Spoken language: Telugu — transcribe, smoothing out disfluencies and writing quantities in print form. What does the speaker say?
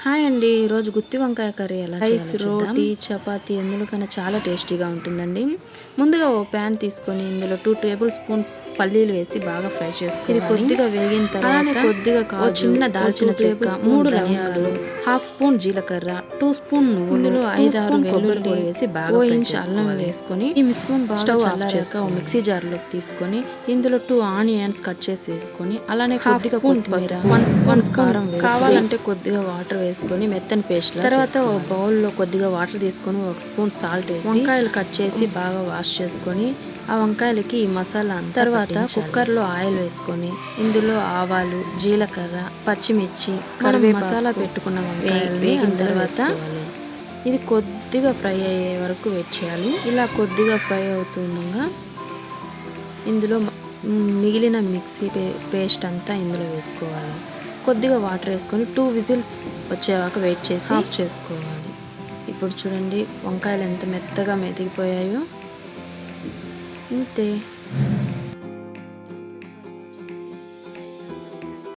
హాయ్ అండి. ఈరోజు గుత్తి వంకాయ కర్రీ ఎలా చేయాలో చూద్దాం. రోటీ, చపాతీ ఎందులోకైనా చాలా టేస్టీగా ఉంటుందండి. ముందుగా ఓ ప్యాన్ తీసుకొని ఇందులో 2 టేబుల్ స్పూన్స్ పల్లీలు వేసి బాగా ఫ్రై చేసుకోవాలి. ఇది కొద్దిగా వేగిన తర్వాత కొద్దిగా కాజు, చిన్న దాల్చిన చెక్క, 3 లవంగాలు, హాఫ్ స్పూన్ జీలకర్ర, 2 స్పూన్ నువ్వులు, ఇందులో 5-6 వెల్లుల్లి వేసి బాగా ఫ్రై చేసుకోవాలి. అల్లం వేసుకొని ఈ మిశ్రమం స్టవ్ ఆఫ్ చేశాక ఓ మిక్సీ జార్లోకి తీసుకొని ఇందులో 2 ఆనియన్స్ కట్ చేసి వేసుకొని అలానే కొద్దిగా కొత్తిమీర, 1 స్పూన్ కారం కావాలంటే కొద్దిగా వాటర్ వేసుకొని మెత్తని పేస్ట్ తర్వాత ఓ బౌల్లో కొద్దిగా వాటర్ తీసుకొని 1 స్పూన్ సాల్ట్ వేసి వంకాయలు కట్ చేసి బాగా వాష్ చేసుకొని ఆ వంకాయలకి ఈ మసాలా తర్వాత కుక్కర్లో ఆయిల్ వేసుకొని ఇందులో ఆవాలు, జీలకర్ర, పచ్చిమిర్చి, కరివేపాకు మసాలా పెట్టుకున్న వంకాయలు వేగిన తర్వాత ఇది కొద్దిగా ఫ్రై అయ్యే వరకు వెయిట్ చేయాలి. ఇలా కొద్దిగా ఫ్రై అవుతుండగా ఇందులో మిగిలిన మిక్సీ పేస్ట్ అంతా ఇందులో వేసుకోవాలి. కొద్దిగా వాటర్ వేసుకొని 2 విజిల్స్ వచ్చేదాకా వెయిట్ చేసి ఆఫ్ చేసుకోవాలి. ఇప్పుడు చూడండి వంకాయలు ఎంత మెత్తగా మెదిగిపోయాయో. ఇంతే.